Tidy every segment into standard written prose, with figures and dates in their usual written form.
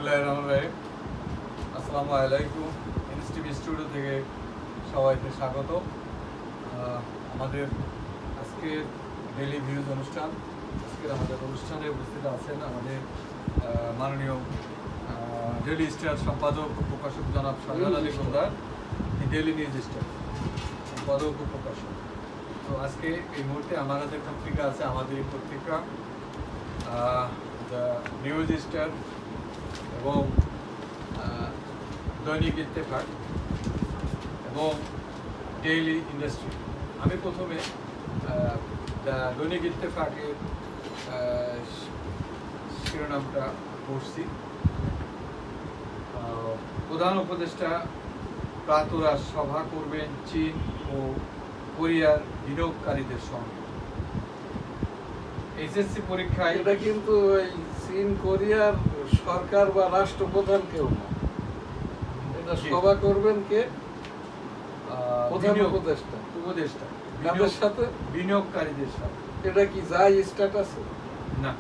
বিসমিল্লাহিররহমানিররহিম। আসসালামু আলাইকুম। এনএসটিভি স্টুডিও থেকে সবাইকে স্বাগত। আমাদের আজকের ডেইলি ভিউজ অনুষ্ঠান। আজকের আমাদের অনুষ্ঠানে উপস্থিত আছেন আমাদের মাননীয় ডেইলি স্টার সম্পাদক ও প্রকাশক জনাব Shahjahan Ali Goldar, daily news star সম্পাদক ও প্রকাশক। তো আজকে এই মুহূর্তে আমার হাতে পত্রিকা আছে, আমাদের এই পত্রিকা দ্য নিউজ স্টার এবং দৈনিক ইত্তেফাক এবং ডেইলি ইন্ডাস্ট্রি। আমি প্রথমে দৈনিক ইত্তেফাকের শিরোনামটা পড়ছি। প্রধান উপদেষ্টা প্রাতরাশ সভা করবেন চীন ও কোরিয়ার বিনিয়োগকারীদের সঙ্গে। এসএসসি পরীক্ষায় এটা কিন্তু ওই চীন কোরিয়ার সরকার বা রাষ্ট্রপ্রধান কেউ না, এটা সভা করবেন কে? প্রধান উপদেষ্টা। কাদের সাথে? বিনিয়োগকারীদের সাথে। এটা কি যাই স্ট্যাটাসে? না,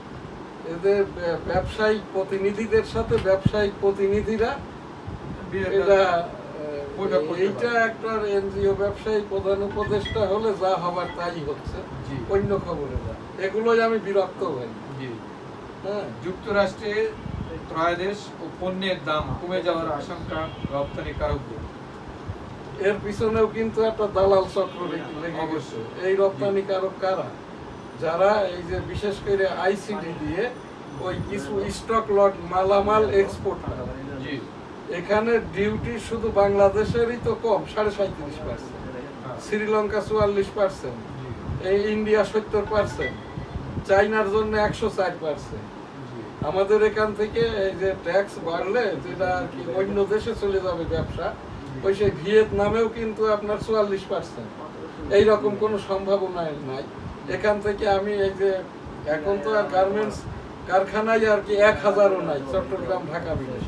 এদের ব্যবসায়িক প্রতিনিধিদের সাথে ব্যবসায়িক প্রতিনিধিরা এটা এইটা একটা এনজিও ব্যবসায়ী প্রধান উপদেষ্টা হলে যা হবার তাই হচ্ছে। অন্য খবরে না, এগুলোই আমি বিরক্ত হই। হ্যাঁ, যুক্তরাষ্ট্রে ত্রয়োদশ ও পণ্যের দাম কমে যাওয়ার আশঙ্কা রপ্তানিকারকদের। এর পিছনেও কিন্তু একটা দালাল চক্র লেগে গেছে। এই রপ্তানিকারক কারা? যারা এই যে বিশেষ করে আইসিডি দিয়ে ওই কিছু স্টক লট মালামাল এক্সপোর্ট করে। এখানে ডিউটি শুধু বাংলাদেশেরই তো কম, 37.5%, শ্রীলঙ্কা 44%, এই ইন্ডিয়া 70%, চাইনার জন্য 104%। আমাদের এখান থেকে এই যে ট্যাক্স বাড়লে যেটা আর কি অন্য দেশে চলে যাবে ব্যবসা, ওই সেই ভিয়েতনামেও কিন্তু আপনার 44%। এইরকম কোনো সম্ভাবনা নাই। এখান থেকে আমি এই যে এখন তো আর গার্মেন্টস কারখানায় আর কি 1000ও নাই চট্টগ্রাম ঢাকা মিলে।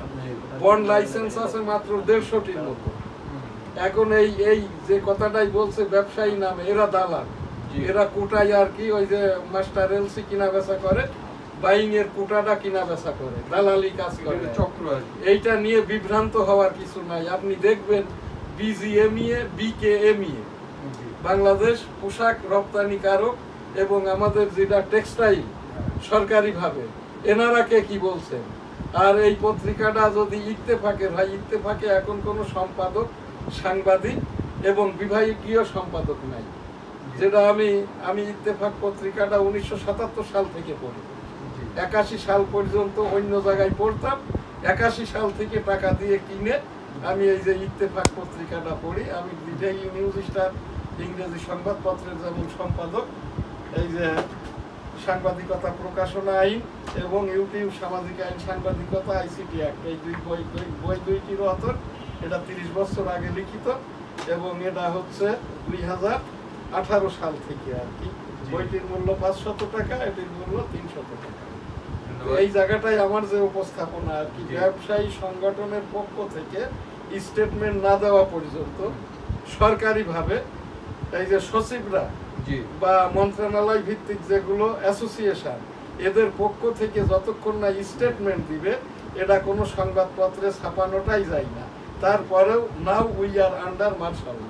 বন্ড লাইসেন্স আছে মাত্র 150টির মতো। এখন এই যে কথাটাই বলছে ব্যবসায়ী নামে, এরা দালাল, এরা কোটায় আর কি ওই যে মাস্টার এলসি কিনা বেচা করে, বাইং এর কোটাটা কিনা বেচা করে, দালালি কাজ করে চক্র। এইটা নিয়ে বিভ্রান্ত হওয়ার কিছু নাই। আপনি দেখবেন বিজিএমইএ, বিকেএমইএ, বাংলাদেশ পোশাক রপ্তানিকারক এবং আমাদের যেটা টেক্সটাইল সরকারিভাবে, এনারা কে কি বলছেন? আর এই পত্রিকাটা যদি ইত্তেফাকের হয়, ইত্তেফাকে এখন কোনো সম্পাদক, সাংবাদিক এবং বিভাগীয় সম্পাদক নাই। যেটা আমি ইত্তেফাক পত্রিকাটা 1977 সাল থেকে পড়ি, 81 সাল পর্যন্ত অন্য জায়গায় পড়তাম। 81 সাল থেকে টাকা দিয়ে কিনে আমি এই যে ইত্তেফাক পত্রিকাটা পড়ি। আমি ডেইলি নিউজ স্টার ইংরেজি সংবাদপত্রের যেমন সম্পাদক, এই যে সাংবাদিকতা প্রকাশনা আইন এবং ইউটিউব সামাজিক আইন সাংবাদিকতা আইসিটি অ্যাক্ট, এই বই দুইটির অথর। এটা 30 বছর আগে লিখিত এবং এটা হচ্ছে 2018 সাল থেকে আর কি। বইটির মূল্য 500 টাকা, এটির মূল্য 300 টাকা। এই জায়গাটাই আমার যে উপস্থাপনা আর কি, ব্যবসায়ী সংগঠনের পক্ষ থেকে স্টেটমেন্ট না দেওয়া পর্যন্ত সরকারিভাবে এই যে সচিবরা বা মন্ত্রণালয় ভিত্তিক যেগুলো অ্যাসোসিয়েশন, এদের পক্ষ থেকে যতক্ষণ না স্টেটমেন্ট দিবে, এটা কোনো সংবাদপত্রে ছাপানোটাই যায় না। তারপরেও now we are under martial law.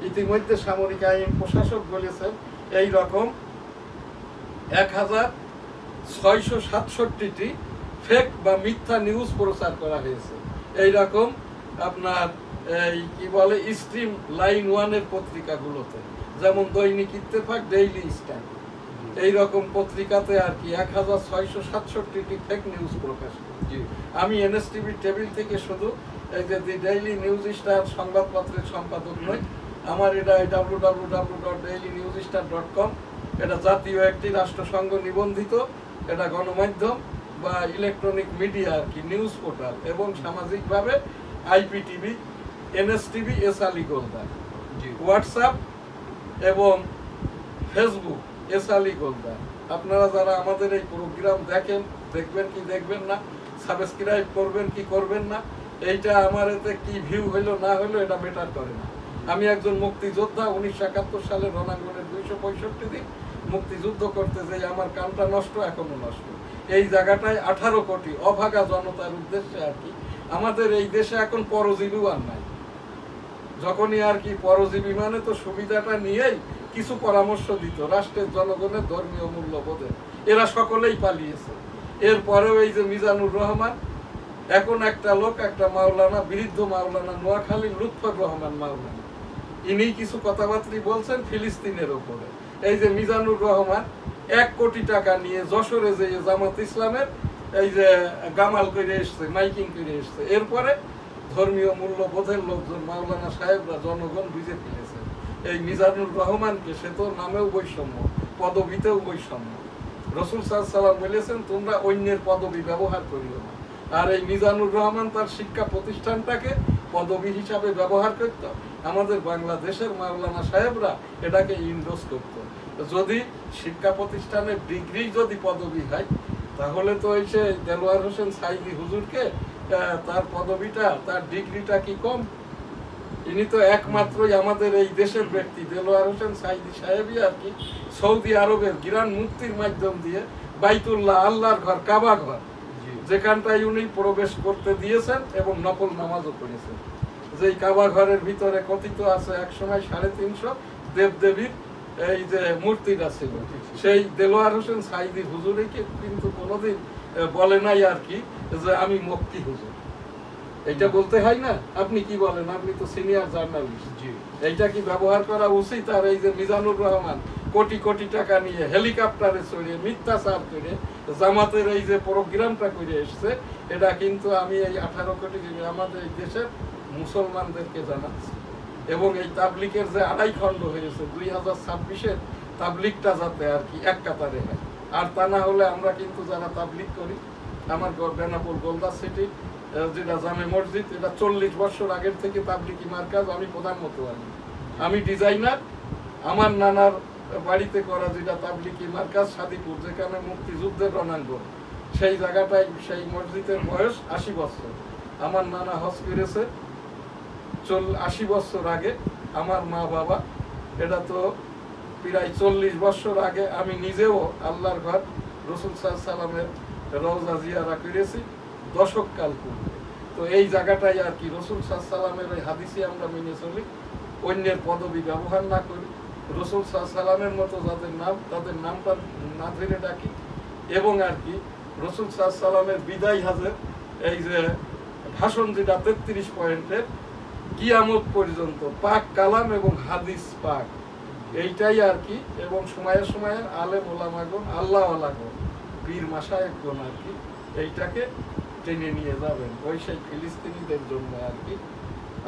ইতিমধ্যে সামরিক আইন প্রশাসক বলেছেন এই রকম 1667টি ফেক বা মিথ্যা নিউজ প্রচার করা হয়েছে। এই রকম আপনার এই কি বলে স্ট্রিম লাইন 1-এর পত্রিকাগুলোতে, যেমন দৈনিক ইত্তেফাক, ডেইলি স্টার, এইরকম পত্রিকাতে আর কি 1667টি ফেক নিউজ প্রকাশ করে। আমি এনএসটিভি টেবিল থেকে শুধু এই যে ডেইলি নিউজ স্টার সংবাদপত্রের সম্পাদক নই, আমার এটা www.dailynewsstar.com। এটা জাতীয় একটি রাষ্ট্রসংঘ নিবন্ধিত, এটা গণমাধ্যম বা ইলেকট্রনিক মিডিয়া আর কি, নিউজ পোর্টাল এবং সামাজিকভাবে IPTV, NSTV, S Ali Goldar, WhatsApp এবং ফেসবুক এস আলী গোলদার। আপনারা যারা আমাদের এই প্রোগ্রাম দেখেন, দেখবেন কি দেখবেন না, সাবস্ক্রাইব করবেন কি করবেন না, এইটা আমার এতে কি ভিউ হইলো না হইলো এটা ম্যাটার করে না। আমি একজন মুক্তিযোদ্ধা, 1971 সালের রণাঙ্গনের 265 দিন মুক্তিযুদ্ধ করতে যাই, আমার কানটা নষ্ট, এখনো নষ্ট। এই জায়গাটায় 18 কোটি অভাগা জনতার উদ্দেশ্যে আর কি আমাদের এই দেশে এখন পরজীবীও আর নাই। যখনই আর কি পরজীবী মানে তো সুবিধাটা নিয়েই কিছু পরামর্শ দিত রাষ্ট্রের জনগণের ধর্মীয় মূল্যবোধে, এরা সকলেই পালিয়েছে। এরপরেও এই যে মিজানুর রহমান, এখন একটা লোক, একটা মাওলানা, বৃদ্ধ মাওলানা, নোয়াখালীর লুৎফর রহমান মাওলানা, ইনি কিছু কথাবার্তা বলছেন ফিলিস্তিনের ওপরে। এই যে মিজানুর রহমান 1 কোটি টাকা নিয়ে যশোরে যে জামাত ইসলামের এই যে গামাল করে এসছে, মাইকিং করে এসছে, এরপরে ধর্মীয় মূল্যবোধের লোকজন মাওলানা সাহেবরা জনগণ বুঝে ফেলেছে এই মিজানুর রহমানকে, সে তো নামেও বৈষম্য, পদবিতেও বৈষম্য। রসুল সাল্লাল্লাহু আলাইহি ওয়াসাল্লাম বলেছেন তোমরা অন্যের পদবি ব্যবহার করিও না। আর এই মিজানুর রহমান তার শিক্ষা প্রতিষ্ঠানটাকে পদবি হিসাবে ব্যবহার করত। আমাদের বাংলাদেশের মাওলানা সাহেবরা এটাকে ইন্ডোজ করত। যদি শিক্ষা প্রতিষ্ঠানের ডিগ্রি যদি পদবি হয়, তাহলে তো এই সে দেলোয়ার হোসেন সাইদি হুজুরকে তার পদবিটা, তার ডিগ্রিটা কি কম? ইনি তো একমাত্রই আমাদের এই দেশের ব্যক্তি, দেলোয়ার হোসেন সাইদি সাহেবই আর কি সৌদি আরবের গিরান মুক্তির মাধ্যম দিয়ে বাইতুল্লাহ, আল্লাহর ঘর, কাবা ঘর, যেখানটায় উনি প্রবেশ করতে দিয়েছেন এবং নফল নামাজও করেছেন। যেই কাবা ঘরের ভিতরে কথিত আছে একসময় 350 দেবদেবীর এই যে মূর্তিটা ছিল, সেই দেলোয়ার হোসেন সাইদি হুজুরকে কিন্তু কোনোদিন বলে নাই আর কি যে আমি মুফতি হুজুর। এটা বলতে হয় না? আপনি কি বলেন? আপনি তো সিনিয়র জার্নালিস্ট, এইটা কি ব্যবহার করা উচিত? আর এই যে মিজানুর রহমান কোটি কোটি টাকা নিয়ে হেলিকপ্টারে চড়িয়ে মিথ্যাচার করে জামাতের এই যে প্রোগ্রামটা করে এসছে, এটা কিন্তু আমি এই 18 কোটি আমাদের এই দেশের মুসলমানদেরকে জানাচ্ছি। এবং এই তাবলিকের যে 2.5 খণ্ড হয়েছে 2026-এর তাবলিকটা যাতে আর কি এক কাতারে হয়। আর তা না হলে আমরা কিন্তু যারা তাবলিক করি, আমার বেনাপুর গোলদা সিটি যেটা জামে মসজিদ, এটা 40 বছর আগের থেকে তাবলিকি মার্কাজ, আমি প্রধান মতোয়ালি, আমি ডিজাইনার। আমার নানার বাড়িতে করা যেটা তাবলিকি মার্কাজ সাদিপুর, যেখানে মুক্তিযুদ্ধের রণাঙ্গন, সেই জায়গাটায় সেই মসজিদের বয়স 80 বছর। আমার নানা হজ করেছে 80 বছর আগে, আমার মা বাবা, এটা তো প্রায় 40 বছর আগে। আমি নিজেও আল্লাহর ঘর রসুল সাল্লাল্লাহু আলাইহি ওয়াসাল্লামের রওজা জিয়ারা করেছি দশককাল পূর্বে। তো এই জায়গাটাই আর কি রসুল সাল্লাল্লাহু আলাইহি ওয়াসাল্লামের ওই হাদিসে আমরা মেনে চলি, অন্যের পদবি ব্যবহার না করি, রসুল সাল্লাল্লাহু আলাইহি ওয়াসাল্লামের মতো যাদের নাম, তাদের নামটা না ধরে ডাকি। এবং আর কি রসুল সাল্লাল্লাহু আলাইহি ওয়াসাল্লামের বিদায় হাজের এই যে ভাষণ, যেটা 33 পয়েন্টের, কিয়ামত পর্যন্ত পাক কালাম এবং হাদিস পাক, এইটাই আর কি। এবং সময়ে সময়ে আলেম ওলামাগণ, আল্লাহ ওয়ালাগণ, পীর মাশায়েখগণ আর কি এইটাকে টেনে নিয়ে যাবেন ওই সেই ফিলিস্তিনিদের জন্য আর কি।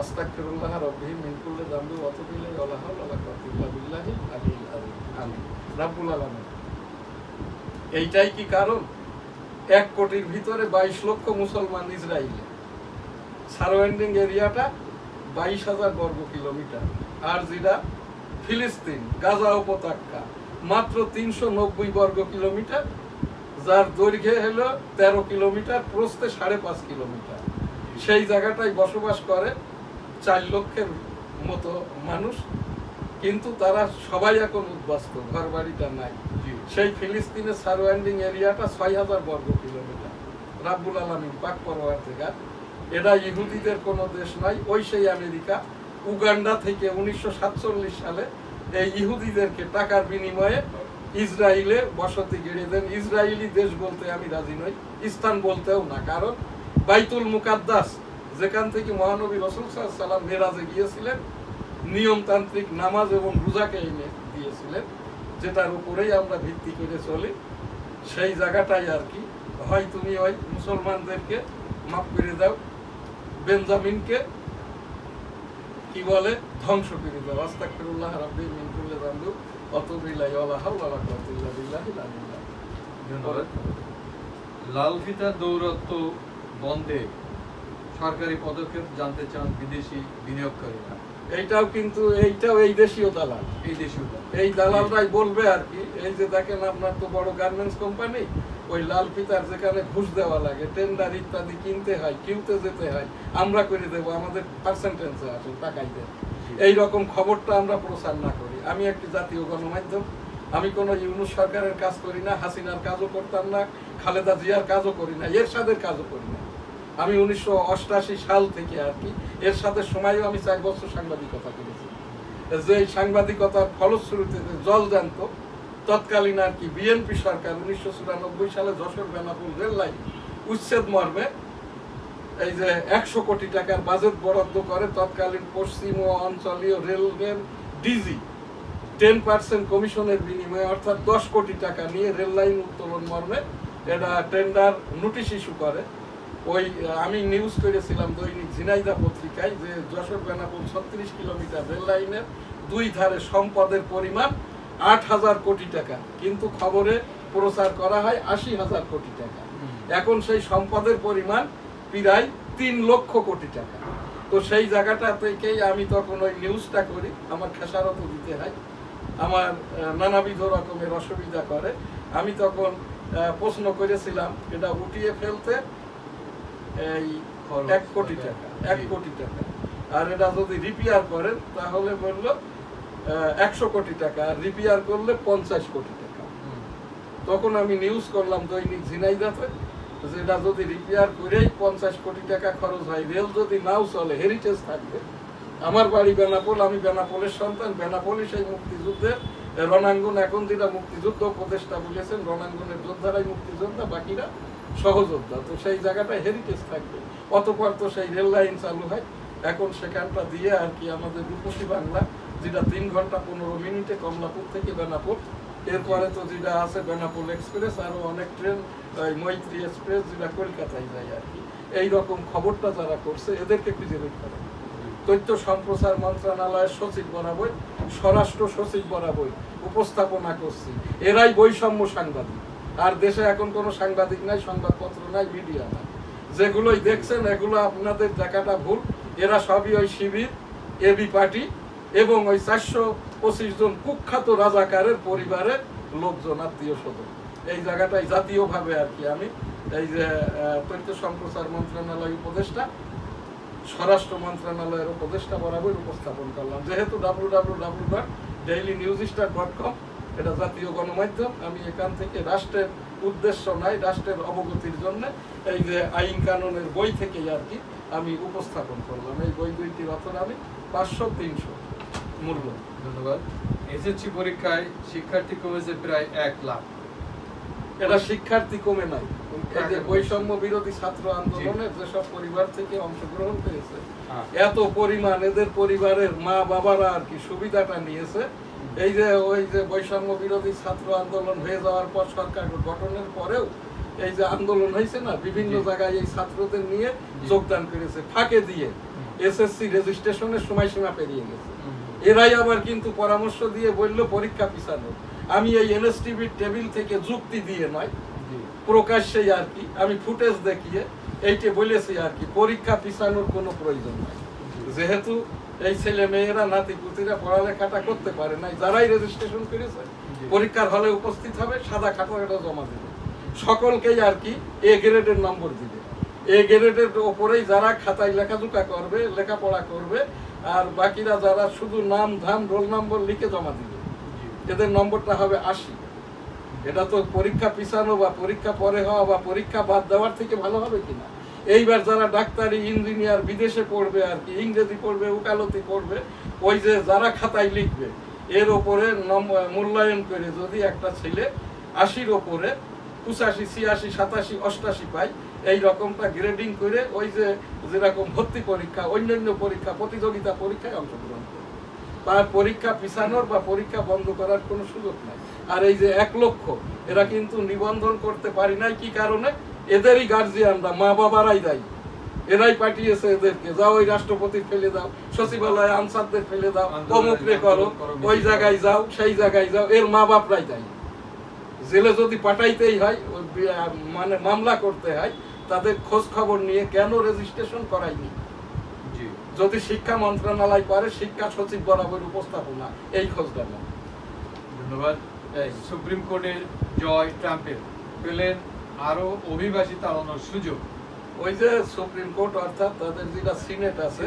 আস্তাগফিরুল্লাহ রাব্বি মিন কুল্লি যামবি ওয়া আতুবু ইলাইহি ওয়া লা হাওলা ওয়া লা কুওয়াতা ইল্লা বিল্লাহিল আলিয়্যিল আযীম। আমিন রাব্বুল আলামিন। এইটাই কি কারণ 1 কোটির ভিতরে 22 লক্ষ মুসলমান ইসরায়েলে, সারাউন্ডিং এরিয়াটা 22,000 বর্গ কিলোমিটার। আর যেটা ফিলিস্তিন, গাজা উপত্যকা, মাত্র 390 বর্গ কিলোমিটার, যার দৈর্ঘ্য হলো 13 কিলোমিটার, প্রস্থে 5.5 কিলোমিটার। সেই জায়গাটায় বসবাস করে 4 লক্ষের মতো মানুষ, কিন্তু তারা সবাই এখন উদ্বাস্ত, ঘর বাড়িটা নাই। সেই ফিলিস্তিনের সারাউন্ডিং এরিয়াটা 6,000 বর্গ কিলোমিটার। রাব্বুল আলামিন পাক পরওয়ারদিগার, এটা ইহুদিদের কোনো দেশ নাই। ওই সেই আমেরিকা, উগান্ডা থেকে 1947 সালে এই ইহুদিদেরকে টাকার বিনিময়ে ইসরায়েলে বসতি গেড়ে দেন। ইসরায়েলি দেশ বলতে আমি রাজি নই, স্থান বলতেও না, কারণ বাইতুল মুকাদ্দাস, যেখান থেকে মহানবী রাসূল সাল্লাল্লাহু আলাইহি ওয়াসাল্লাম মেরাজে গিয়েছিলেন, নিয়মতান্ত্রিক নামাজ এবং রোজাকে এনে দিয়েছিলেন, যেটার উপরেই আমরা ভিত্তি করে চলি, সেই জায়গাটাই আর কি। হয় তুমি ওই মুসলমানদেরকে মাফ করে দাও, বেঞ্জামিনকে কি বলে ধ্বংস করে দাও। আস্তাগফিরুল্লাহ রাব্বি মিন কুল্লি যামবি ওয়া আতুবু ইলাইহি ওয়া লা হাওলা ওয়া লা কুওয়াতা ইল্লা বিল্লাহিল আলিয়্যিল আযীম। লাল ফিতার দৌরাত্ম্য বন্ধে সরকারি পদক্ষেপ জানতে চান বিদেশি বিনিয়োগকারীরা। এইটাও কিন্তু এইটাও এই দেশীয় দালাল, এই দালালরাই বলবে আর কি। এই যে দেখেন আপনার তো বড় গার্মেন্টস কোম্পানি, ওই লাল ফিতার যেখানে ঘুষ দেওয়া লাগে, টেন্ডার ইত্যাদি কিনতে হয়, কিউতে যেতে হয়, আমরা করে দেবো, আমাদের পার্সেন্টেজে আসে টাকাই দেয়, এইরকম খবরটা আমরা প্রচার না করি। আমি একটি জাতীয় গণমাধ্যম, আমি কোনো ইউনূস সরকারের কাজ করি না, হাসিনার কাজও করতাম না, খালেদা জিয়ার কাজও করি না, এরশাদের কাজও করি না। আমি 1988 সাল থেকে আর কি এরশাদের সময়ও আমি 4 বছর সাংবাদিকতা করেছি। যে সাংবাদিকতার ফলশ্রুতিতে জল জানত তৎকালীন আর কি বিএনপি সরকার 1994 সালে যশোর বেনাপোল রেল লাইন উচ্ছেদ মর্মে এই যে 100 কোটি টাকার বাজেট বরাদ্দ করে তৎকালীন পশ্চিম ও অঞ্চলীয় রেলের ডিজি 10% কমিশনের বিনিময়ে অর্থাৎ 10 কোটি টাকা নিয়ে রেল লাইন উত্তোলন মর্মে এটা টেন্ডার নোটিশ ইস্যু করে। ওই আমি নিউজ করেছিলাম দৈনিক ঝিনাইদহ পত্রিকায় যে যশোর বেনাপোল 36 কিলোমিটার রেল লাইনের 2 ধারে সম্পদের পরিমাণ 8,000 কোটি টাকা, কিন্তু খবরে প্রচার করা হয় 80,000 কোটি টাকা। এখন সেই সম্পদের পরিমাণ প্রায় 3 লক্ষ কোটি টাকা। তো সেই জায়গাটা থেকেই আমি তখন ওই নিউজটা করি, আমার খেসারত দিতে হয়, আমার নানাবিধ রকমের অসুবিধা করে। আমি তখন প্রশ্ন করেছিলাম এটা উঠিয়ে ফেলতে এই 1 কোটি টাকা, 1 কোটি টাকা, আর এটা যদি রিপেয়ার করেন তাহলে বলল 100 কোটি টাকা, আর রিপেয়ার করলে 50 কোটি টাকা। তখন আমি নিউজ করলাম দৈনিক ঝিনাইদহতে যেটা যদি রিপেয়ার করেই 50 কোটি টাকা খরচ হয়, রেল যদি নাও চলে, হেরিটেজ থাকবে। আমার বাড়ি বেনাপোল, আমি বেনাপোলের সন্তান, বেনাপোলই সেই মুক্তিযুদ্ধের রণাঙ্গন। এখন যেটা মুক্তিযুদ্ধ উপদেষ্টা বলেছেন রণাঙ্গনের যোদ্ধারাই মুক্তিযোদ্ধা, বাকিরা সহযোদ্ধা। তো সেই জায়গাটায় হেরিটেজ থাকবে। অতপর তো সেই রেল লাইন চালু হয়। এখন সেখানটা দিয়ে আর কি আমাদের রূপসী বাংলা যেটা 3 ঘন্টা 15 মিনিটে কমলাপুর থেকে বেনাপোল, এরপরে তো যেটা আছে বেনাপোল এক্সপ্রেস, আরো অনেক ট্রেন মৈত্রী এক্সপ্রেস যেটা কলকাতায় যায় আর কি। এইরকম খবরটা যারা করছে এদেরকে খুঁজে বের করে। তথ্য সম্প্রচার মন্ত্রণালয়ের সচিব বরাবর, স্বরাষ্ট্র সচিব বরাবর উপস্থাপনা করছি, এরাই বৈষম্য সাংবাদিক। আর দেশে এখন কোনো সাংবাদিক নাই, সংবাদপত্র নাই, মিডিয়া নাই। যেগুলোই দেখছেন এগুলো আপনাদের দেখাটা ভুল। এরা সবই ওই শিবির, এবি পার্টি এবং ওই 425 জন কুখ্যাত রাজাকারের পরিবারের লোকজন, আত্মীয় স্বজন। এই জায়গাটাই জাতীয়ভাবে আর কি আমি এই যে তথ্য সম্প্রচার মন্ত্রণালয় উপদেষ্টা, স্বরাষ্ট্র মন্ত্রণালয়ের উপদেষ্টা বরাবর উপস্থাপন করলাম। যেহেতু www.dailynewsstar.com এটা জাতীয় গণমাধ্যম, আমি এখান থেকে রাষ্ট্রের উদ্দেশ্য নাই, রাষ্ট্রের অবগতির জন্য এই যে আইন কানুনের বই থেকেই আর কি আমি উপস্থাপন করলাম। এই বই দুইটির অথর আমি 500-300 মূল্য। ধন্যবাদ। এসএসসি পরীক্ষায় শিক্ষার্থী কমেছে প্রায় 1 লাখ। এটা শিক্ষার্থী কমে নাই, এই যে বৈষম্য বিরোধী ছাত্র আন্দোলনের যেসব পরিবার থেকে অংশগ্রহণ করেছে এত পরিমাণ এদের পরিবারের মা বাবারা আর কি সুবিধাটা নিয়েছে। এই যে ওই যে বৈষম্য বিরোধী ছাত্র আন্দোলন হয়ে যাওয়ার পর সরকার গঠনের পরেও এই যে আন্দোলন হয়েছে না, বিভিন্ন জায়গায় এই ছাত্রদের নিয়ে যোগদান করেছে, ফাঁকে দিয়ে এসএসসি রেজিস্ট্রেশনের সময়সীমা পেরিয়ে গেছে। এরাই আবার কিন্তু পরামর্শ দিয়ে বলল পরীক্ষা পিছানো। আমি এই এনএসটিভির টেবিল থেকে যুক্তি দিয়ে নয়, প্রকাশ্যেই আর কি আমি ফুটেজ দেখিয়ে এইটা বলেছি আর কি পরীক্ষা পিছানোর কোনো প্রয়োজন নাই। যেহেতু এই ছেলে মেয়েরা নাতিপুতিরা পড়ালেখাটা করতে পারে নাই, যারাই রেজিস্ট্রেশন করেছে পরীক্ষার হলে উপস্থিত হবে, সাদা খাতাটা জমা দেবে, সকলকেই আর কি এ গ্রেডের নম্বর দিবে। এ গ্রেডের ওপরেই যারা খাতায় লেখাজোকা করবে, লেখাপড়া করবে, আর বাকিরা যারা শুধু নাম ধাম রোল নম্বর লিখে জমা দিবে, এদের নম্বরটা হবে 80। এটা তো পরীক্ষা পিছানো বা পরীক্ষা পরে হওয়া বা পরীক্ষা বাদ দেওয়ার থেকে ভালো হবে কিনা। এইবার যারা ডাক্তারি, ইঞ্জিনিয়ার, বিদেশে পড়বে আর কি, ইংরেজি পড়বে, উকালতি পড়বে, ওই যে যারা খাতায় লিখবে এর ওপরে মূল্যায়ন করে যদি একটা ছেলে 80-র ওপরে 85, 86, 87, 88 পায়, এই রকমটা গ্রেডিং করে ওই যে যেরকম ভর্তি পরীক্ষা, অন্যান্য পরীক্ষা, প্রতিযোগিতা পরীক্ষায় অংশগ্রহণ করে, তার পরীক্ষা পিছানোর বা পরীক্ষা বন্ধ করার কোনো সুযোগ নাই। আর এই যে 1 লক্ষ এরা কিন্তু নিবন্ধন করতে পারি নাই, কি কারণে? এদেরই গার্জিয়ানরা, মা বাবারাই দায়ী। এরাই পাঠিয়েছে এদেরকে, যাও ওই রাষ্ট্রপতির ফেলে দাও, সচিবালয়ে আনসারদের ফেলে দাও, অমুকরে করো, ওই জায়গায় যাও, সেই জায়গায় যাও, এর মা বাপরাই দায়ী। জেলে যদি পাঠাইতেই হয়, মানে মামলা করতে হয়, তাদের খোঁজ খবর নিয়ে কেন রেজিস্ট্রেশন করায়নি, যদি শিক্ষা মন্ত্রণালয় করে শিক্ষা সচিব বরাবর উপস্থাপনা, এই খোঁজটা না। ধন্যবাদ। সুপ্রিম কোর্টের জয় ট্রাম্পের, পেলেন আরো অভিবাসী তাড়ানোর সুযোগ। ওই যে সুপ্রিম কোর্ট অর্থাৎ তাদের যেটা সিনেট আছে,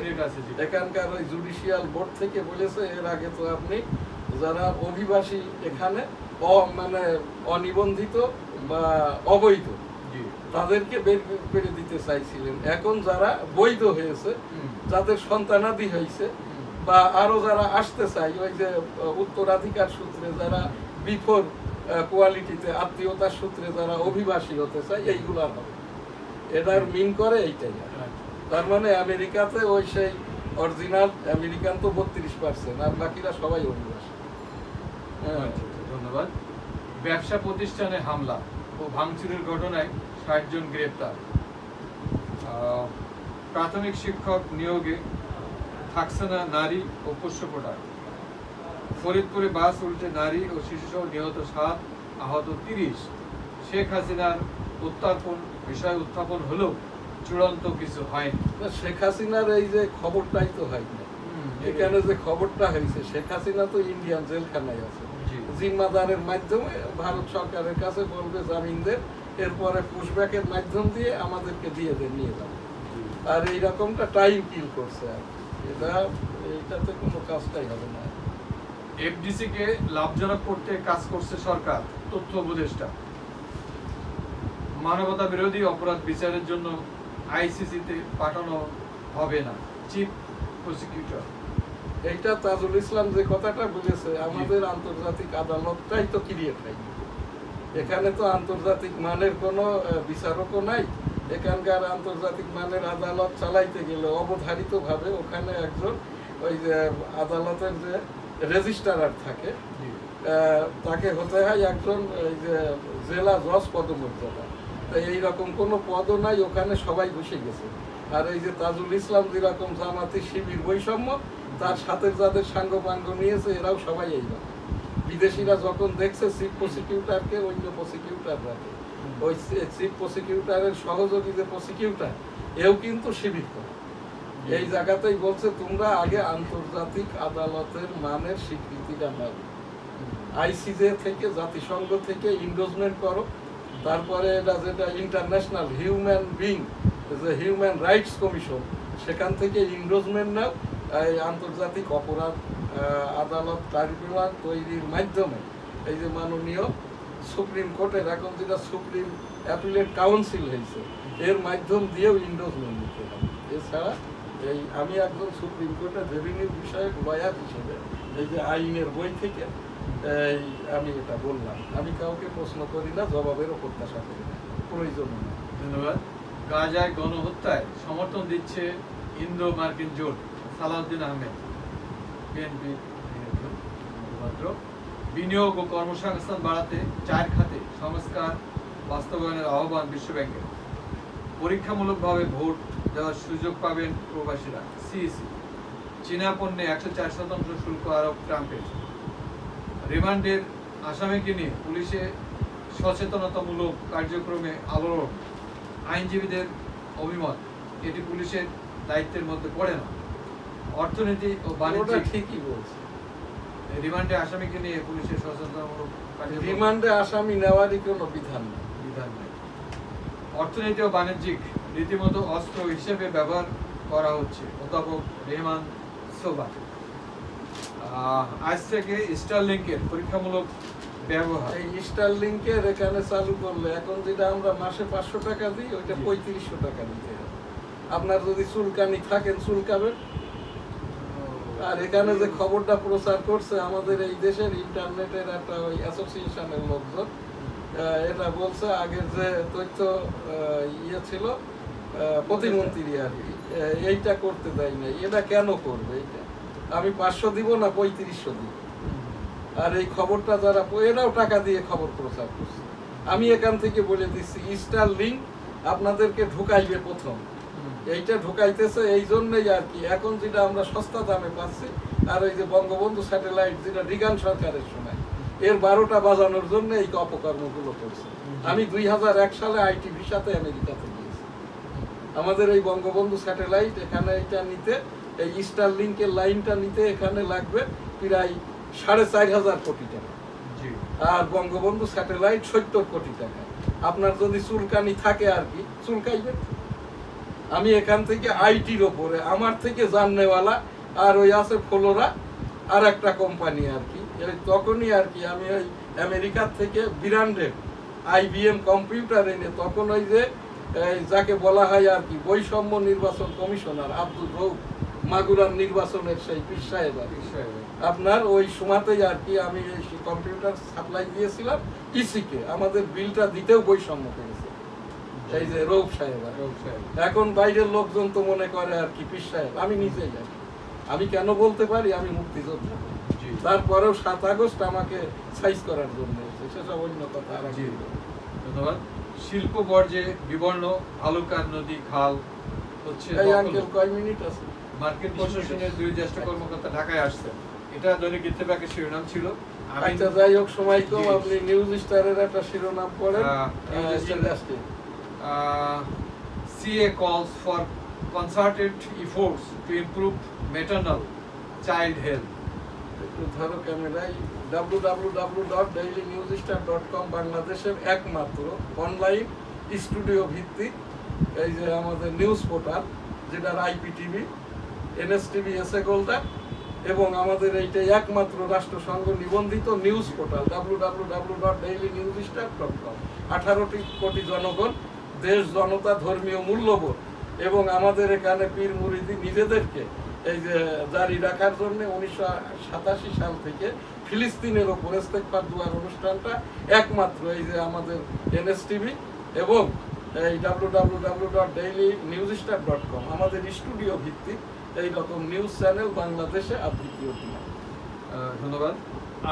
এখানকার ওই জুডিশিয়াল বোর্ড থেকে বলেছে এর আগে তো আপনি যারা অভিবাসী এখানে মানে অনিবন্ধিত বা অবৈধ জি তাদেরকে বের করে দিতে চাইছিলেন। এখন যারা বৈধ হয়েছে, যাদের সন্তানাদি হয়েছে বা আরো যারা আসতে চাই, ওই যে উত্তরাধিকার সূত্রে যারা বিফোর কোয়ালিটিতে আত্মীয়তার সূত্রে যারা অভিবাসী হতে চায়, এইগুলার হবে। এটার মিন করে এইটাই। তার মানে আমেরিকাতে ওই সেই অরিজিনাল আমেরিকান তো 32%, আর বাকিরা সবাই অভিবাসী। হ্যাঁ, ধন্যবাদ। ব্যবসা প্রতিষ্ঠানে হামলা ও ভাঙচুরের ঘটনায় 60 জন গ্রেপ্তার। প্রাথমিক শিক্ষক নিয়োগে থাকছে না নারী ও পোষ্য কোটা। ফরিদপুরে বাস উল্টে নারী ও শিশুসহ নিহত 7, আহত 30। শেখ হাসিনার বিষয় উত্থাপন হলেও চূড়ান্ত কিছু হয়নি। শেখ হাসিনার এই যে খবরটাই তো হয়নি। এখানে যে খবরটা হয়েছে, শেখ হাসিনা তো ইন্ডিয়ান জেলখানায় আছে, জিম্মাদারের মাধ্যমে ভারত সরকারের কাছে বলবে জামিন দেন, এরপরে পুশব্যাকের মাধ্যম দিয়ে আমাদেরকে দিয়ে দেন, নিয়ে যাবে। আর এইরকমটা টাইম কিল করছে। আর এইটাতে কোনো কাজটাই হবে না। এফডিসি কে লাভজনক করতে কাজ করছে সরকার, তথ্য উপদেষ্টা। মানবতা বিরোধী অপরাধ বিচারের জন্য আইসিসিতে পাঠানো হবে না, চিফ প্রসিকিউটর। এইটা তাজুল ইসলাম যে কথাটা বলেছে, আমাদের আন্তর্জাতিক আদালতটাই তো ক্রিয়েট হয়নি। এখানে তো আন্তর্জাতিক মানের কোনো বিচারকও নাই। এখানকার আন্তর্জাতিক মানের আদালত চালাইতে গেলে অবধারিতভাবে ওখানে একজন ওই যে আদালতের যে রেজিস্ট্রার থাকে, তাকে হতে হয় একজন ওই যে জেলা জজ পদমর্যাদা। তো এইরকম কোনো পদও নাই ওখানে, সবাই বসে গেছে। আর এই যে তাজুল ইসলাম যেরকম জামাতি শিবির বৈষম্য, তার সাথে যাদের সাঙ্গপাঙ্গ নিয়েছে এরাও সবাই এইরকম। বিদেশিরা যখন দেখছে চিফ প্রসিকিউটরকে অন্য প্রসিকিউটর রাখে, ওই চিফ প্রসিকিউটরের সহযোগী যে প্রসিকিউটর, এও কিন্তু শিবির করে। এই জায়গাতেই বলছে তোমরা আগে আন্তর্জাতিক আদালতের মানের স্বীকৃতিটা নাও, আইসিজে থেকে, জাতিসংঘ থেকে ইন্ডোজমেন্ট করো, তারপরে এটা যেটা ইন্টারন্যাশনাল হিউম্যান রাইটস কমিশন, সেখান থেকে ইন্ডোজমেন্ট নাও। এই আন্তর্জাতিক অপরাধ আদালত ট্রাইব্যুনাল তৈরির মাধ্যমে এই যে মাননীয় সুপ্রিম কোর্টের এখন যেটা সুপ্রিম অ্যাপিলেট কাউন্সিল হয়েছে, এর মাধ্যম দিয়েও ইন্ডোজমেন্ট নিতে হবে। এছাড়া এই আমি একজন সুপ্রিম কোর্টের রেভিনিউ বিষয়ক লয়ার হিসেবে এই যে আইনের বই থেকে আমি এটা বললাম। আমি কাউকে প্রশ্ন করি না, জবাবেরও প্রত্যাশা করি না, প্রয়োজন নেই। ধন্যবাদ। গাজায় গণহত্যায় সমর্থন দিচ্ছে ইন্দো মার্কিন জোট, সালাউদ্দিন আহমেদ, বিএনপি মুখপাত্র। বিনিয়োগ ও কর্মসংস্থান বাড়াতে 4 খাতে সংস্কার বাস্তবায়নের আহ্বান বিশ্বব্যাংকের। পরীক্ষামূলকভাবে ভোট দেওয়ার সুযোগ পাবেন প্রবাসীরা, সিইসি। চীনা পণ্যে 104% শুল্ক আরোপ ট্রাম্পের। রিমান্ডের আসামিকে নিয়ে পুলিশে সচেতনতামূলক কার্যক্রমে আলোড়ন। আইনজীবীদের অভিমত, এটি পুলিশের দায়িত্বের মধ্যে পড়ে না। অর্থনীতি ও বাণিজ্য ঠিকই বলছে। রিমান্ডে আসামিকে নিয়ে পুলিশের সচেতনতামূলক রিমান্ডে আসামি নেওয়ারই কোনো বিধান নেই। অর্থনীতি ও বাণিজ্যিক রীতিমতো অস্ত্র হিসেবে ব্যবহার করা হচ্ছে, অধ্যাপক রেহমান সোবা। আজ থেকে স্টারলিংকের পরীক্ষামূলক ব্যবহার। এই স্টারলিংকের এখানে চালু করলে এখন যেটা আমরা মাসে 500 টাকা দিই, ওইটা 3500 টাকা দিতে হবে। আপনার যদি চুলকানি থাকেন চুলকাবেন। আর এখানে যে খবরটা প্রচার করছে আমাদের এই দেশের ইন্টারনেটের একটা ওই অ্যাসোসিয়েশনের লোকজন, এটা বলছে আগের যে তথ্য ইয়ে ছিল প্রতিমন্ত্রী আর কি, এইটা করতে দেয় নাই। এটা কেন করবে? এইটা আমি 500 দিব না 3500 দিব। আর এই খবরটা যারা, এরাও টাকা দিয়ে খবর প্রচার করছে। আমি এখান থেকে বলে দিচ্ছি, স্টারলিংক আপনাদেরকে ঢুকাইবে প্রথম। এইটা ঢুকাইতেছে এই জন্যই আর কি, এখন যেটা আমরা সস্তা দামে পাচ্ছি। আর ওই যে বঙ্গবন্ধু স্যাটেলাইট যেটা রিগান সরকারের সময়, এর 12টা বাজানোর জন্য এই অপকর্মগুলো করছে। আমি 2001 সালে আইটি ভিসাতে আমেরিকাতে গিয়েছি। আমাদের এই বঙ্গবন্ধু স্যাটেলাইট এখানে এটা নিতে, এই স্টারলিংকের লাইনটা নিতে এখানে লাগবে প্রায় 4500 কোটি টাকা। আর বঙ্গবন্ধু স্যাটেলাইট 70 কোটি টাকা। আপনার যদি চুলকানি থাকে আর কি, চুলকাইবেন। আমি এখান থেকে আইটির ওপরে আমার থেকে জাননেওয়ালা আর ওই আছে ফ্লোরা আর একটা কোম্পানি আর কি, তখনই আর কি আমি ওই আমেরিকার থেকে ব্র্যান্ডেড IBM কম্পিউটার এনে তখন ওই যে যাকে বলা হয় আর কি বৈষম্য নির্বাচন কমিশনার আব্দুল রৌফ মাগুরার নির্বাচনের সেই পীর সাহেব আর কি। আপনার ওই সময়তেই আর কি আমি এই কম্পিউটার সাপ্লাই দিয়েছিলাম ইসিকে, আমাদের বিলটা দিতেও বৈষম্য করেছে এই যে রৌফ সাহেব। এখন বাইরের লোকজন তো মনে করে আর কি পীর সাহেব, আমি নিজেই জানি। আমি কেন বলতে পারি আমি মুক্তিযোদ্ধা, তারপরেও 7 আগস্ট আমাকে সাইজ করার জন্য সেসব অন্য কথা। ধন্যবাদ। শিল্প বর্জ্যে বিবর্ণ আলুকার নদী খাল হচ্ছে এই আঙ্কেল কয় মিনিট আছে? মার্কেট প্রশাসনের 2 জ্যেষ্ঠ কর্মকর্তা ঢাকায় আসছে, এটা দৈনিক ইত্তেফাকের শিরোনাম ছিল। আচ্ছা যাই হোক, সময় কম, আপনি নিউজ স্টারের একটা শিরোনাম পড়েন। CA calls for concerted efforts to improve maternal child health. একটু ধরো ক্যামেরায়। www.dailynewsstar.com বাংলাদেশের একমাত্র অনলাইন স্টুডিও ভিত্তিক এই যে আমাদের নিউজ পোর্টাল, যেটার IPTV, NSTV, এসএ গোল্ডা এবং আমাদের এইটাই একমাত্র রাষ্ট্রসংঘ নিবন্ধিত নিউজ পোর্টাল www.dailynewsstar.com। 18 কোটি জনগণ, দেশ জনতা, ধর্মীয় মূল্যবোধ এবং আমাদের এখানে পীর মুরিদি নিজেদেরকে এই যে জারি রাখার জন্য 1987 সাল থেকে ফিলিস্তিনের ওপর ইস্তেগফার দুয়ার অনুষ্ঠানটা একমাত্র এই যে আমাদের NSTV এবং এই www.dailynewsstar.com আমাদের স্টুডিও ভিত্তিক এই রকম নিউজ চ্যানেল বাংলাদেশে আবৃত্তি হতে। ধন্যবাদ।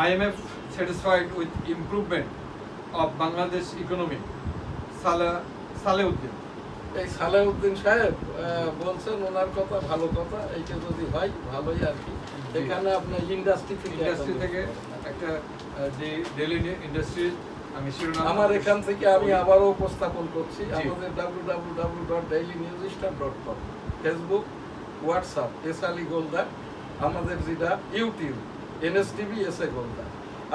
IMF satisfied with improvement of Bangladesh economy. Salehuddin, এই সালেউদ্দিন সাহেব বলছেন ওনার কথা ভালো কথা, এইটা যদি হয় ভালোই আর কি। এখানে আপনার ইন্ডাস্ট্রি থেকে একটা ডেইলি ইন্ডাস্ট্রি আমি শিরোনাম আমার এখান থেকে আমি আবারও উপস্থাপন করছি। আমাদের www.dailynewsstar.com, Facebook, WhatsApp S Ali Goldar, আমাদের যেটা ইউটিউব NSTV এসএ গোলদার।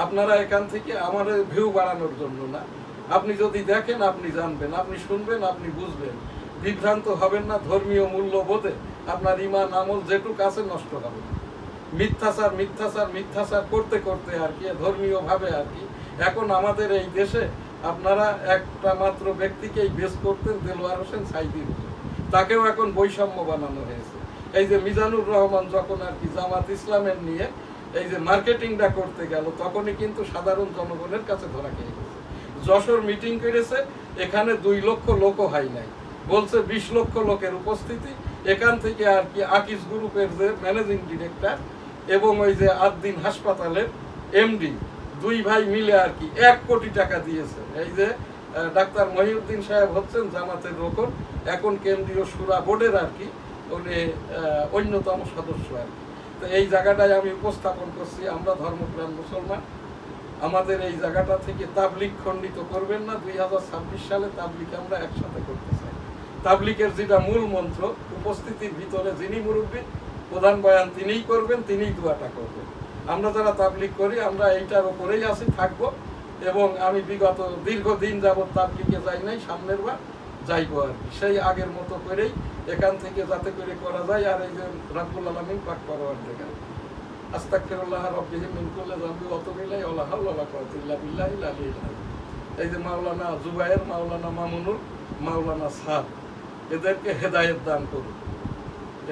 আপনারা এখান থেকে আমার ভিউ বাড়ানোর জন্য না, আপনি যদি দেখেন আপনি জানবেন, আপনি শুনবেন আপনি বুঝবেন, বিভ্রান্ত হবেন না। ধর্মীয় মূল্যবোধে আপনার ঈমান আমল যেটুক আছে নষ্ট হবে। মিথ্যাচার মিথ্যাচার মিথ্যাচার করতে করতে আর কি ধর্মীয় ভাবে আর কি এখন আমাদের এই দেশে আপনারা একটা মাত্র ব্যক্তিকেই বেশ করতেন, দেলোয়ার হোসেন সাইদি হোসেন, তাকেও এখন বৈষম্য বানানো হয়েছে। এই যে মিজানুর রহমান যখন আর কি জামাত ইসলামের নিয়ে এই যে মার্কেটিংটা করতে গেল, তখনই কিন্তু সাধারণ জনগণের কাছে ধরা খেয়ে গেছে। যশোর মিটিং করেছে, এখানে 2 লক্ষ লোকও হয় নাই, বলছে 20 লক্ষ লোকের উপস্থিতি। এখান থেকে আর কি আকিস গ্রুপের যে ম্যানেজিং ডিরেক্টর এবং ওই যে আদ্দিন হাসপাতালের MD 2 ভাই মিলে আর কি 1 কোটি টাকা দিয়েছে। এই যে ডাক্তার মহিউদ্দিন সাহেব হচ্ছেন জামাতের রোকন, এখন কেন্দ্রীয় শুরা বোর্ডের আর কি উনি অন্যতম সদস্য আর কি। তো এই জায়গাটায় আমি উপস্থাপন করছি, আমরা ধর্মপ্রাণ মুসলমান, আমাদের এই জায়গাটা থেকে তাবলিগ খণ্ডিত করবেন না। 2026 সালে তাবলিগ আমরা একসাথে করতে চাই। তাবলিগের যেটা মূল মন্ত্র, উপস্থিতির ভিতরে যিনি মুরব্বী প্রধান বয়ান তিনিই করবেন, তিনিই দোয়াটা করবেন। আমরা যারা তাবলিগ করি আমরা এইটার উপরেই আছি, থাকবো। এবং আমি বিগত দীর্ঘদিন যাবৎ তাবলিগে যাই নাই, সামনের বার যাইবো আর কি, সেই আগের মতো করেই এখান থেকে যাতে করে করা যায়। আর এই যে রাব্বুল আলামিন পাক পরওয়ার দেখা আস্তাগফিরুল্লাহ রাব্বিহি মিন কুল্লি যামবি ওয়া আতুবু ইলাইহি ওয়া লা হাওলা ওয়া লা কুওয়াতা ইল্লা বিল্লাহিল আলিয়্যিল আযীম। এই যে মাওলানা জুবায়ের, মাওলানা মামুনুর, মাওলানা সাদ, এদেরকে হেদায়েত দান করুন।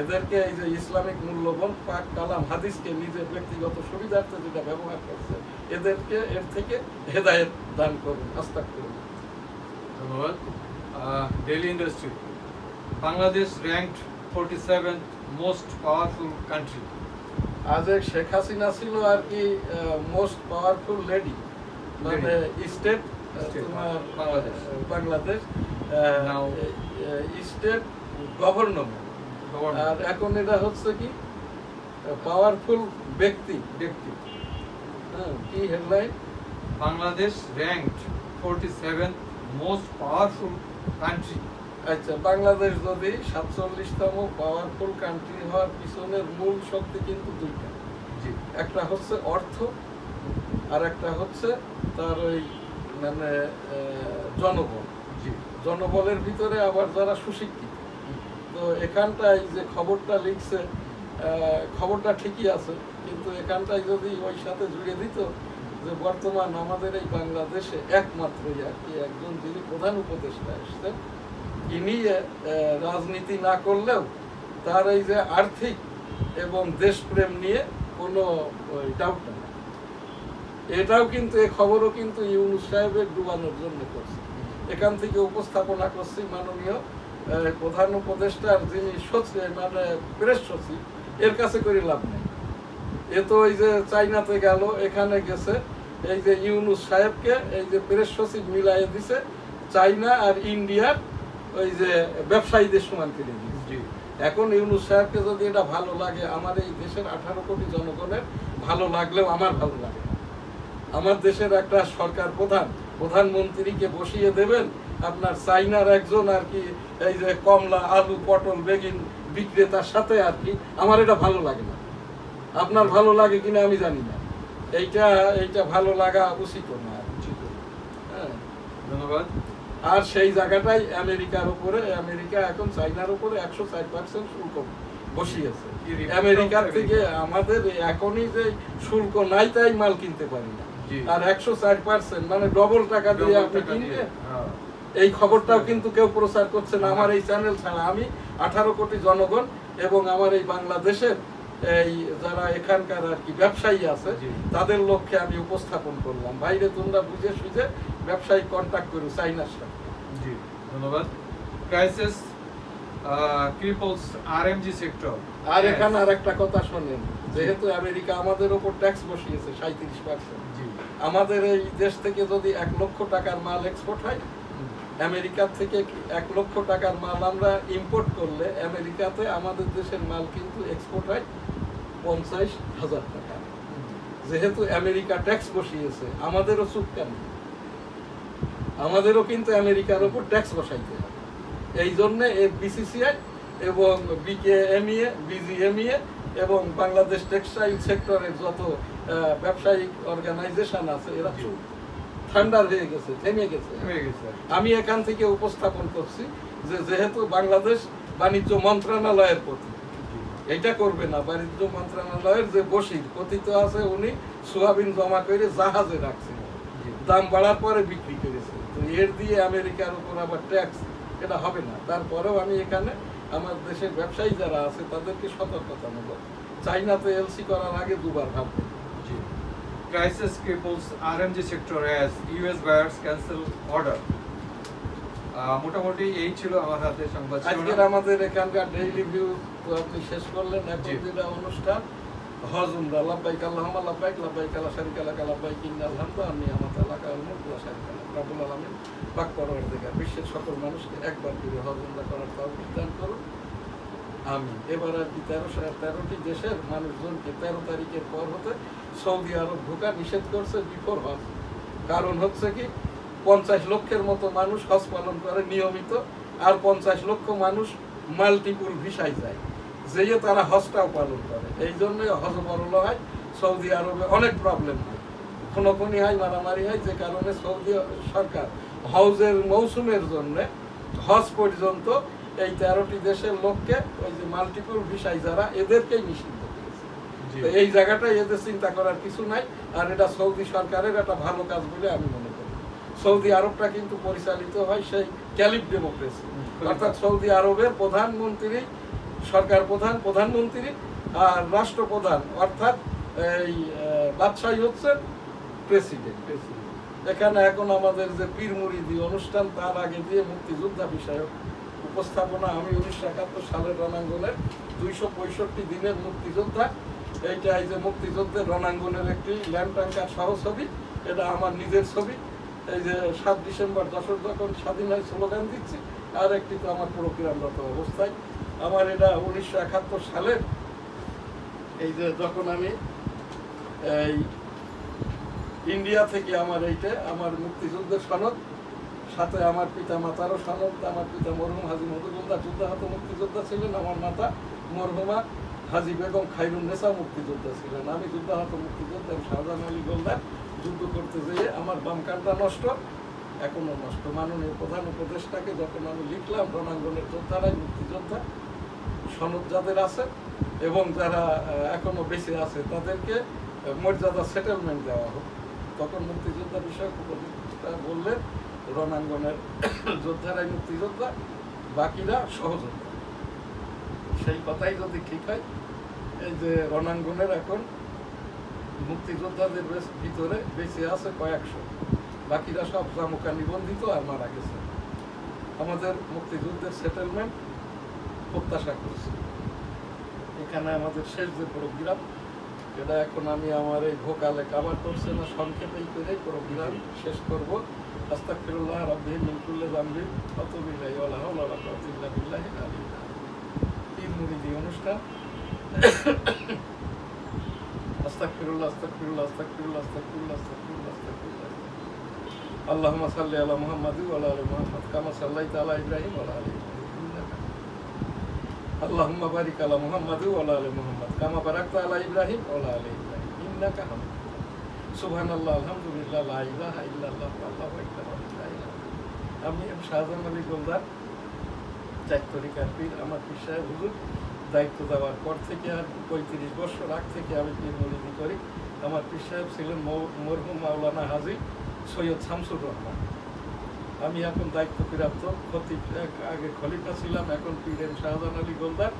এদেরকে এই যে ইসলামিক মূল্যবোধ পাক কালাম হাদিসকে নিজের ব্যক্তিগত সুবিধার্থে যেটা ব্যবহার করছে, এদেরকে এর থেকে হেদায়েত দান করুন। আস্তাগফিরুল্লাহ। ধন্যবাদ। Daily industry, Bangladesh ranked 47th most powerful country. আজ শেখ হাসিনা ছিল আর কি মোস্ট পাওয়ারফুল লেডি, মানে স্টেট তোমার বাংলাদেশ স্টেট গভর্নমেন্ট। আর এখন এটা হচ্ছে কি পাওয়ারফুল ব্যক্তি। কি headline? Bangladesh ranked 47th most powerful country. আচ্ছা, বাংলাদেশ যদি 47তম পাওয়ারফুল কান্ট্রি হওয়ার পিছনের মূল শক্তি কিন্তু 2টা। একটা হচ্ছে অর্থ, আর একটা হচ্ছে তার ওই মানে জনবল। জনবলের ভিতরে আবার যারা সুশিক্ষিত। তো এখানটায় যে খবরটা লিখছে, খবরটা ঠিকই আছে, কিন্তু এখানটায় যদি ওই সাথে জুড়ে দিত যে বর্তমান আমাদের এই বাংলাদেশে একমাত্রই আর কি একজন যিনি প্রধান উপদেষ্টা এসছেন, ইনি রাজনীতি না করলেও তার এই যে আর্থিক এবং দেশপ্রেম নিয়ে কোনো ডাউট নেই। এটাও কিন্তু এই খবরও কিন্তু ইউনূস সাহেবের ডুবানোর জন্য করছে। এখান থেকে উপস্থাপনা করছি মাননীয় প্রধান উপদেষ্টার যিনি সচিব মানে প্রেস সচিব, এর কাছে করে লাভ নেই। এ তো ওই যে চাইনাতে গেল, এখানে গেছে, এই যে ইউনূস সাহেবকে এই যে প্রেস সচিব মিলাই দিছে চাইনা আর ইন্ডিয়ার ওই যে ব্যবসায়ীদের সমান করে দিয়েছে। এখন ইউনূস সাহেবকে যদি এটা ভালো লাগে, আমার এই দেশের 18 কোটি জনগণের ভালো লাগলেও আমার ভালো লাগে না। আমার দেশের একটা সরকার প্রধানমন্ত্রীকে বসিয়ে দেবেন আপনার চাইনার একজন আর কি এই যে কমলা আলু পটল বেগুন বিক্রেতার সাথে আর কি, আমার এটা ভালো লাগে না। আপনার ভালো লাগে কিনা আমি জানি না, এইটা ভালো লাগা উচিত না। হ্যাঁ, ধন্যবাদ। আর সেই জায়গাটাই আমেরিকার উপরে, আমেরিকা এখন চাইনার উপরে 104% শুল্ক বসিয়েছে। আমেরিকার থেকে আমাদের এখনই যে শুল্ক নাই তাই মাল কিনতে পারি না, আর 104% মানে ডবল টাকা দিয়ে আপনি কিনবে। এই খবরটাও কিন্তু কেউ প্রচার করছে না আমার এই চ্যানেল ছাড়া। আমি 18 কোটি জনগণ এবং আমার এই বাংলাদেশের এই যারা এখানকার আর কি ব্যবসায়ী আছে তাদের লক্ষ্যে আমি উপস্থাপন করলাম। বাইরে তোমরা বুঝে সুঝে ব্যবসায়ী কন্ট্যাক্ট করো চাইনার সাথে। জি, ধন্যবাদ। Crisis cripples RMG sector. আর এখানে আর একটা কথা শোনেন, যেহেতু আমেরিকা আমাদের উপর ট্যাক্স বসিয়েছে 37%, আমাদের এই দেশ থেকে যদি 1 লক্ষ টাকার মাল এক্সপোর্ট হয়, আমেরিকা থেকে 1 লক্ষ টাকার মাল আমরা ইম্পোর্ট করলে আমেরিকাতে আমাদের দেশের মাল কিন্তু এক্সপোর্ট হয় 50,000 টাকা। যেহেতু আমেরিকা ট্যাক্স বসিয়েছে, আমাদেরও চুপ কেন, আমাদেরও কিন্তু আমেরিকার উপর ট্যাক্স বসাইতে হবে। এই জন্য বিসিসিআই এবং বিকেএমইএ, বিজিএমইএ এবং বাংলাদেশ টেক্সটাইল সেক্টরের যত ব্যবসায়িক অর্গানাইজেশন আছে এরা চুপ, ঠান্ডা হয়ে গেছে, থেমে গেছে। আমি এখান থেকে উপস্থাপন করছি যে যেহেতু বাংলাদেশ বাণিজ্য মন্ত্রণালয়ের প্রতি এটা করবে না, বাণিজ্য মন্ত্রণালয়ের যে বসির কথিত আছে উনি সোয়াবিন জমা করে জাহাজে রাখছেন, দাম বাড়ার পরে বিক্রি করেছে, তো এর দিয়ে আমেরিকার উপর আবার ট্যাক্স, এটা হবে না। তারপরেও আমি এখানে আমার দেশের ব্যবসায়ী যারা আছে তাদেরকে সতর্কতামূলক, চাইনাতে এলসি করার আগে দুবার ভাববেন। Crisis cripples RMG sector as US buyers cancel order. মোটামুটি এই ছিল আমার হাতে সংবাদ। আজকের আমাদের এখানকার ডেইলি ভিউ তো আপনি শেষ করলেন। এখন যেটা অনুষ্ঠান হজ উমরা, লাব্বাইক আল্লাহুম্মা লাব্বাইক, লাব্বাইক লা শারীকা লাক লাব্বাইক ইন্নাল হামদা ওয়া নি'মাতা লাক ওয়াল মুলকু লা শারীকা লাক। রব্বুল আলামিন পাক পরওয়ারদিগার বিশ্বের সকল মানুষকে একবার করে হজ উমরা করার তৌফিক দান করুন, আমিন। এবার আর কি 13টি দেশের মানুষজনকে 13 তারিখের পর হতে সৌদি আরব ঢোকা নিষেধ করছে বিফোর হজ। কারণ হচ্ছে কি 50 লক্ষের মতো মানুষ হজ পালন করে নিয়মিত, আর 50 লক্ষ মানুষ মাল্টিপুল ভিসায় যায়, যেয়ে তারা হজটাও পালন করে। এই জন্যই হজ বরল হয়, সৌদি আরবে অনেক প্রবলেম হয়, খুনোখুনি হয়, মারামারি হয়, যে কারণে সৌদি সরকার হজের মৌসুমের জন্য হজ পর্যন্ত এই 13টি দেশের লোককে ওই যে মাল্টিপল ভিসায় যারা এদেরকেই নিষিদ্ধ করেছে। তো এই জায়গাটায় এদের চিন্তা করার কিছু নাই, আর এটা সৌদি সরকারের একটা ভালো কাজ বলে আমি মনে করি। সৌদি আরবটা কিন্তু পরিচালিত হয় সেই ক্যালিফ ডেমোক্রেসি, অর্থাৎ সৌদি আরবের প্রধানমন্ত্রী, সরকার প্রধান, প্রধানমন্ত্রী আর রাষ্ট্রপ্রধান অর্থাৎ এই বাদশাহী হচ্ছে প্রেসিডেন্ট। এখানে এখন আমাদের যে পীর মুরিদি অনুষ্ঠান, তার আগে দিয়ে মুক্তিযোদ্ধা বিষয়ক উপস্থাপনা। আমি 1971 সালের রণাঙ্গনের 265 দিনের মুক্তিযোদ্ধা, এইটা এই যে মুক্তিযুদ্ধের রণাঙ্গনের একটি ল্যাম্প ট্যাঙ্কার সহ ছবি, এটা আমার নিজের ছবি। এই যে 7 ডিসেম্বর যশোর যখন স্বাধীন হয় স্লোগান দিচ্ছি, আর একটি তো আমার প্রোগ্রামরত অবস্থায়। আমার এটা 1971 সালের এই যে যখন আমি এই ইন্ডিয়া থেকে আমার এইটা আমার মুক্তিযুদ্ধের সনদ, সাথে আমার পিতা মাতারও সনদ। আমার পিতা মরহুম হাজী মধুগুলদা যুদ্ধাহত মুক্তিযোদ্ধা ছিলেন, আমার মাতা মরহুমা হাজী বেগম খায়রুন্নেসা মুক্তিযোদ্ধা ছিলেন। আমি যুদ্ধাহত মুক্তিযোদ্ধা শাহজাহান আলী গোলদার যুদ্ধ করতে যেয়ে আমার বাম কানটা নষ্ট, এখনো নষ্ট। মাননীয় প্রধান উপদেষ্টাকে যখন আমি লিখলাম রণাঙ্গনের যোদ্ধারাই মুক্তিযোদ্ধা, সনদ যাদের আছে এবং যারা এখনো বেঁচে আছে তাদেরকে মর্যাদা সেটেলমেন্ট দেওয়া হোক, তখন মুক্তিযোদ্ধা বিষয়ক উপদেষ্টা বললেন রণাঙ্গনের যোদ্ধারাই মুক্তিযোদ্ধা, বাকিরা সহযোদ্ধা। সেই কথাই যদি ঠিক হয়, এই যে রণাঙ্গনের এখন মুক্তিযোদ্ধাদের ভিতরে বেঁচে আছে কয়েকশো, বাকিরা সব জামুকা নিবন্ধিত আর মারা গেছে। আমাদের মুক্তিযুদ্ধের সেটেলমেন্ট প্রত্যাশা করছি। এখানে আমাদের শেষ যে প্রোগ্রাম, এটা এখন আমি আমার এই ভোকালে কাভার করছে না, সংক্ষেপেই করে প্রোগ্রাম শেষ করব। আস্তাগফিরুল্লাহ রাব্বি মিন কুল্লি যামবি ওয়া আতুবু ইলাইহি ওয়া লা হাওলা ওয়া লা কুওয়াতা ইল্লা বিল্লাহিল আলিয়্যিল আযীম। পীর মুরিদি অনুষ্ঠান। আস্তাগফিরুল্লাহ আস্তাগফিরুল্লাহ আস্তাগফিরুল্লাহ আস্তাগফিরুল্লাহ আস্তাগফিরুল্লাহ আস্তাগফিরুল্লাহ। আল্লাহুম্মা সাল্লি আলা মুহাম্মাদি ওয়া আলা আলি মুহাম্মাদ কামা সাল্লাইতা আলা ইব্রাহিম ওয়া আলা আলি ইব্রাহিম ইন্নাকা। আল্লাহুম্মা বারিক আলা মুহাম্মাদি ওয়া আলা আলি মুহাম্মাদ কামা বারাকতা আলা ইব্রাহিম ওয়া আলা আলি ইব্রাহিম ইন্নাকা হামিদুম মাজিদ। সুবহানাল্লাহ আলহামদুলিল্লাহ লা ইলাহা ইল্লাল্লাহ আল্লাহু আকবার। আমি শাহজাহান আলী গোলদার, 4 তরিকার পীর। আমার পীর সাহেব হুজুর দায়িত্ব দেওয়ার পর থেকে আর 35 বছর আগ থেকে আমি পীর মুরিদি করি। আমার পীর সাহেব ছিলেন মরহুম মাওলানা হাজী সৈয়দ শামসুর রহমান। আমি এখন দায়িত্বপ্রাপ্ত খতিব, আগে খলিফা ছিলাম, এখন পীর এম শাহজাহান আলী গোলদার।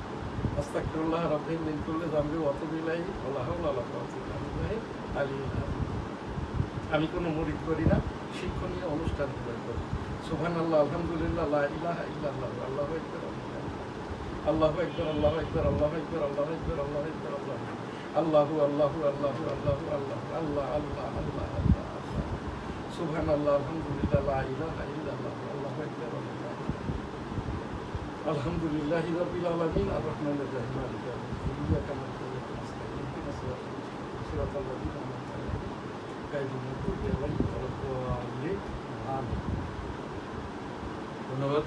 আস্তাগফিরুল্লাহ রাব্বি মিন কুল্লি যামবি ওয়া আতুবু ইলাইহি ওয়া লা হাওলা ওয়া লা কুওয়াতা ইল্লা বিল্লাহিল আলিয়্যিল আযীম। আমি কোনো মুরিদ করি না, শিক্ষণীয় অনুষ্ঠান করি। সুবহানাল্লাহ আলহামদুলিল্লাহ লা ইলাহা ইল্লাল্লাহ আল্লাহু আকবার আল্লাহু আকবার আল্লাহু আকবার আল্লাহু আকবার আল্লাহু আকবার আল্লাহু আকবার আল্লাহু আল্লাহু আল্লাহু আল্লাহু আল্লাহ আল্লাহ আল্লাহ আল্লাহ আল্লাহ আল্লাহ। সুবহানাল্লাহ আলহামদুলিল্লাহ লা ইলাহা ইল্লাল্লাহ আল্লাহু আকবার আলহামদুলিল্লাহি রাব্বিল আলামিন আর রাহমানির রাহিম মালিকি ইয়াউমিদ্দিন ইয়্যাকা না'বুদু ওয়া ইয়্যাকা নাস্তাঈন ইহদিনাস সিরাতাল লাযীনা আন'আমতা আলাইহিম গায়রিল মাগদুবি আলাইহিম ওয়া লাদ-দাল্লিন। আমিন। ধন্যবাদ।